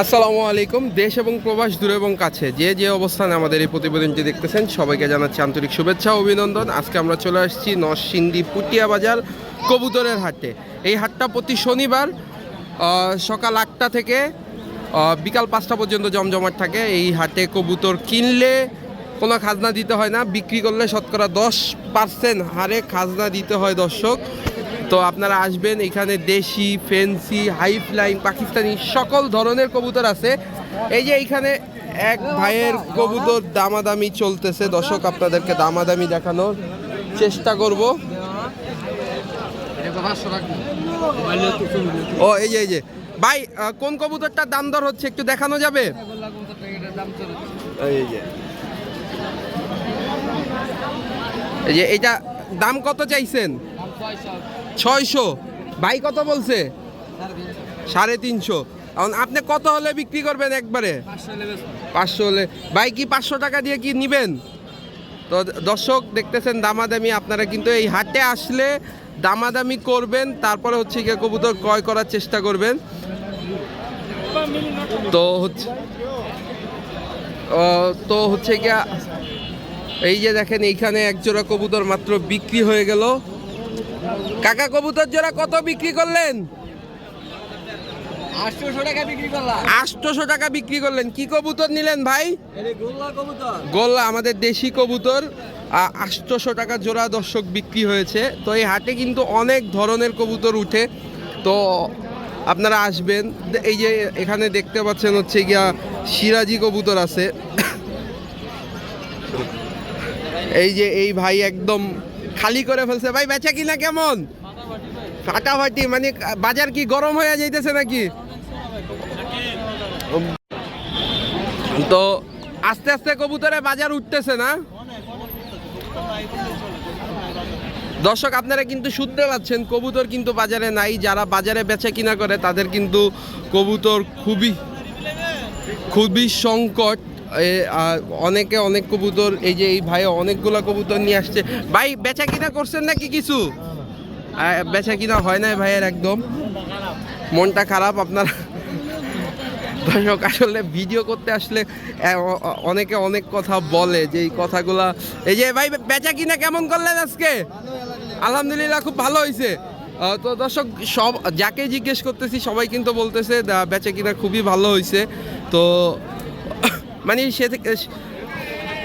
আসসালামু আলাইকুম। দেশ এবং প্রবাস দূরে এবং কাছে যে যে অবস্থানে আমাদের এই প্রতিবেদনটি দেখতেছেন সবাইকে জানাচ্ছি আন্তরিক শুভেচ্ছা ও অভিনন্দন। আজকে আমরা চলে আসছি নরসিংদী পুটিয়া বাজার কবুতরের হাটে। এই হাটটা প্রতি শনিবার সকাল 8টা থেকে বিকাল 5টা পর্যন্ত জমজমাট থাকে। এই হাটে কবুতর কিনলে কোনো খাজনা দিতে হয় না, বিক্রি করলে শতকরা 10% হারে খাজনা দিতে হয় দর্শক। তো আপনারা আসবেন, এখানে দেশি, ফেন্সি, হাই ফ্লাইং, পাকিস্তানি সকল ধরনের কবুতর আছে। এই যে এইখানে এক ভাইয়ের কবুতর দামাদামি চলতেছে দর্শক, আপনাদেরকে দামাদামি দেখানোর চেষ্টা করব। ও এই যে ভাই, কোন কবুতরটার দাম দর হচ্ছে একটু দেখানো যাবে? এই যে এইটা দাম কত চাইছেন? 600। ভাই কত বলছে? 350। এখন আপনি কত হলে বিক্রি করবেন? একবারে 500 হলে। ভাই কি 500 টাকা দিয়ে কি নিবেন? তো দর্শক দেখতেছেন দামাদামি, আপনারা কিন্তু এই হাটে আসলে দামাদামি করবেন, তারপরে হচ্ছে গিয়ে কবুতর ক্রয় করার চেষ্টা করবেন। তো হচ্ছে গিয়া এই যে দেখেন এইখানে এক জোড়া কবুতর মাত্র বিক্রি হয়ে গেল। কাকা, কবুতর জোড়া কত বিক্রি করলেন? 800 টাকা বিক্রি করলাম। 800 টাকা বিক্রি করলেন। কি কবুতর নিলেন ভাই? গোল্লা, আমাদের দেশি কবুতর। 800 টাকা জোড়া দর্শক বিক্রি হয়েছে। তো এই হাটে কিন্তু অনেক ধরনের কবুতর উঠে, তো আপনারা আসবেন। এই যে এখানে দেখতে পাচ্ছেন হচ্ছে গিয়া সিরাজি কবুতর আছে। এই যে এই ভাই একদম খালি করে ফেলছে। ভাই বেচা কিনা কেমন? ফাটাফাটি, মানে বাজার কি গরম হয়ে যাইতেছে নাকি? তো আস্তে আস্তে কবুতরে বাজার উঠতেছে না দর্শক? আপনারা কিন্তু শুনতে পাচ্ছেন কবুতর কিন্তু বাজারে নাই। যারা বাজারে বেচা কিনা করে তাদের কিন্তু কবুতর খুবই সংকট। অনেকে অনেক কবুতর, এই যে এই ভাই অনেকগুলা কবুতর নিয়ে আসছে। ভাই বেচা কিনা করছেন নাকি কিছু? বেচা কিনা হয় নাই ভাইয়ের, একদম মনটা খারাপ। আপনারা দর্শক আসলে ভিডিও করতে আসলে অনেকে অনেক কথা বলে, যে এই কথাগুলা। এই যে ভাই বেচা কিনা কেমন করলেন আজকে? আলহামদুলিল্লাহ খুব ভালো হয়েছে। তো দর্শক সব যাকে জিজ্ঞেস করতেছি সবাই কিন্তু বলতেছে বেচা কিনা খুবই ভালো হয়েছে। তো মানে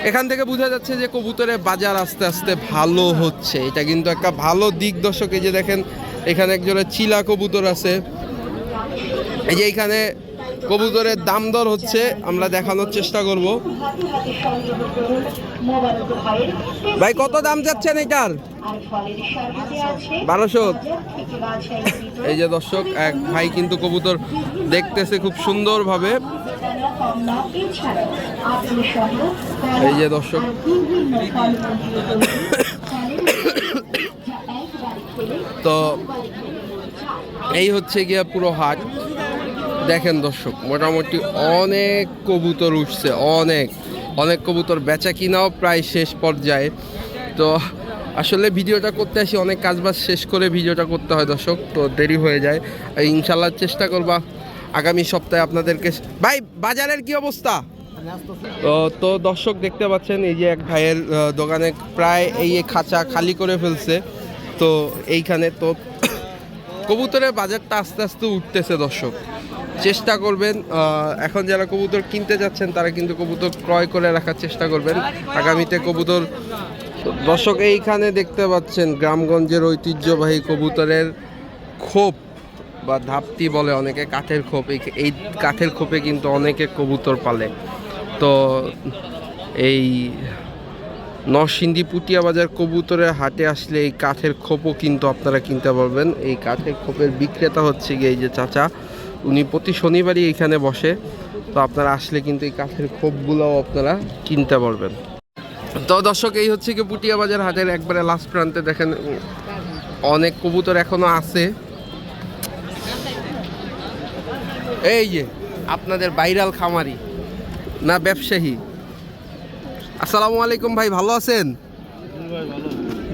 এখান থেকে বোঝা যাচ্ছে যে কবুতরের বাজার আস্তে আস্তে ভালো হচ্ছে। এটা কিন্তু একটা ভালো দিক দর্শক। এই যে দেখেন এখানে একজোড়া চিলা কবুতর আছে। এই যে এইখানে কবুতরের দাম দর হচ্ছে, আমরা দেখানোর চেষ্টা করব। ভাই কত দাম যাচ্ছেন এটার? 1200। এই যে দর্শক এক ভাই কিন্তু কবুতর দেখতেছে খুব সুন্দরভাবে। এই যে দর্শক তো এই হচ্ছে গিয়া পুরো হাট। দেখেন দর্শক মোটামুটি অনেক কবুতর উঠছে, অনেক কবুতর বেচা কিনাও প্রায় শেষ পর্যায়ে। তো আসলে ভিডিওটা করতে আসি, অনেক কাজবাজ শেষ করে ভিডিওটা করতে হয় দর্শক, তো দেরি হয়ে যায়। ইনশাল্লাহ চেষ্টা করবা আগামী সপ্তাহে আপনাদেরকে। ভাই বাজারের কি অবস্থা? তো দর্শক দেখতে পাচ্ছেন এই যে এক ভাইয়ের দোকানে প্রায় এই খাঁচা খালি করে ফেলছে। তো এইখানে তো কবুতরের বাজারটা আস্তে আস্তে উঠতেছে দর্শক। চেষ্টা করবেন, এখন যারা কবুতর কিনতে যাচ্ছেন তারা কিন্তু কবুতর ক্রয় করে রাখার চেষ্টা করবেন আগামীতে কবুতর। দর্শক এইখানে দেখতে পাচ্ছেন গ্রামগঞ্জের ঐতিহ্যবাহী কবুতরের খোপ বা ধাপটি বলে অনেকে, কাঠের খোপ। এই কাঠের খোপে কিন্তু অনেকে কবুতর পালে। তো এই নরসিংদী পুটিয়া বাজার কবুতরের হাটে আসলে এই কাঠের খোপও কিন্তু আপনারা কিনতে পারবেন। এই কাঠের খোপের বিক্রেতা হচ্ছে গিয়ে এই যে চাচা, উনি প্রতি শনিবারই এখানে বসে। তো আপনারা আসলে কিন্তু এই কাঠের খোপগুলোও আপনারা কিনতে পারবেন। তো দর্শক এই হচ্ছে কি পুটিয়া বাজার হাটের একবারে লাস্ট প্রান্তে দেখেন অনেক কবুতর এখনো আছে। এই যে আপনাদের ভাইরাল খামারি না ব্যবসায়ী। আসসালামু আলাইকুম ভাই, ভালো আছেন?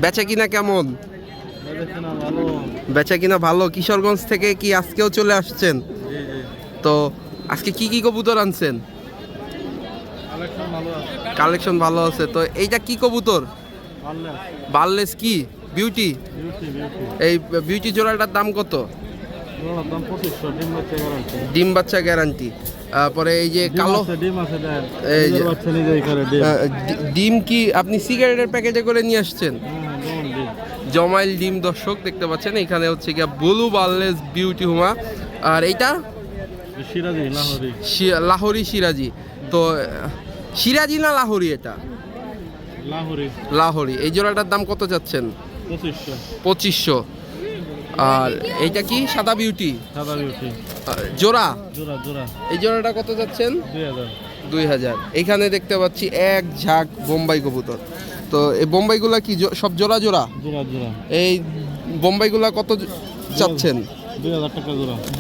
বেচা কিনা কেমন? বেচা কিনা ভালো। কিশোরগঞ্জ থেকে কি আজকেও চলে আসছেন? তো আজকে কি কি কবুতর আনছেন? কালেকশন ভালো আছে। তো এইটা কি কবুতর? বার্লেস কি বিউটি? এই বিউটি জোড়াটার দাম কত? ডিম বাচ্চা গ্যারান্টি। পরে এই যে কালো এই যে ডিম কি আপনি সিগারেটের প্যাকেটে করে নিয়ে আসছেন? জমাইল ডিম দর্শক দেখতে পাচ্ছেন। এখানে হচ্ছে গিয়া ব্লু বার্লেস বিউটি হুমা। আর এইটা লাহোরি সিরাজি। তো সিরাজি না লাহোরি? এটা লাহোরি। এই জোড়াটার দাম কত যাচ্ছেন? 2500। আর এইটা কি সাদা বিউটি? জোড়া। এই জোড়াটা কত যাচ্ছেন? 2000। এখানে দেখতে পাচ্ছি এক ঝাঁক বোম্বাই কবুতর। তো এই বোম্বাইগুলা কি সব জোড়া জোড়া? এই বোম্বাইগুলা কত চাচ্ছেন?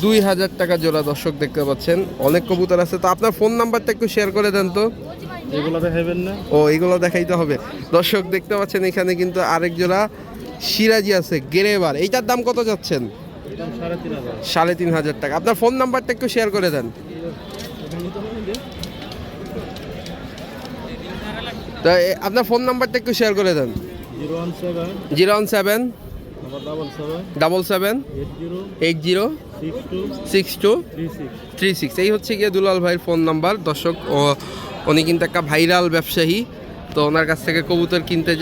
2000 টাকা জোড়া দর্শক দেখতে পাচ্ছেন। অনেক কবুতর আছে। তো আপনার ফোন নাম্বারটা একটু শেয়ার করে দেন তো। এগুলো দেখাইবেন না? ও এগুলো দেখাইতে হবে। দর্শক দেখতে পাচ্ছেন এখানে কিন্তু আরেক জোড়া সিরাজি আছে গেরেবার। এইটার দাম কত যাচ্ছেন? 3500 টাকা। আপনার ফোন নাম্বারটা একটু শেয়ার করে দেন। তো আপনার ফোন নাম্বারটা একটু শেয়ার করে দেন। 017 77 80 62 36। এই হচ্ছে গিয়ে দুলাল ভাইয়ের ফোন নাম্বার দর্শক। উনি কিন্তু একটা ভাইরাল ব্যবসায়ী। তো ওনার কাছ থেকে কবুতর কিনতে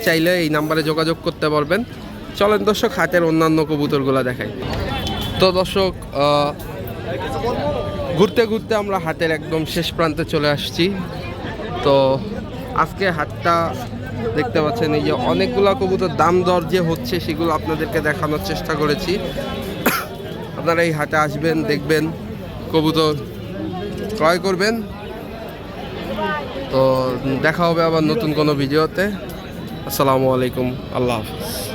চাইলে এই নাম্বারে যোগাযোগ করতে পারবেন। চলেন দর্শক হাটের অন্যান্য কবুতরগুলো দেখাই। তো দর্শক ঘুরতে ঘুরতে আমরা হাটের একদম শেষ প্রান্তে চলে আসছি। তো আজকে হাটটা দেখতে পাচ্ছেন এই যে অনেকগুলো কবুতর দাম দর যে হচ্ছে সেগুলো আপনাদেরকে দেখানোর চেষ্টা করেছি। আপনারা এই হাটে আসবেন, দেখবেন, কবুতর ক্রয় করবেন। তো দেখা হবে আবার নতুন কোনো ভিডিওতে। আসসালামু আলাইকুম, আল্লাহ হাফিজ।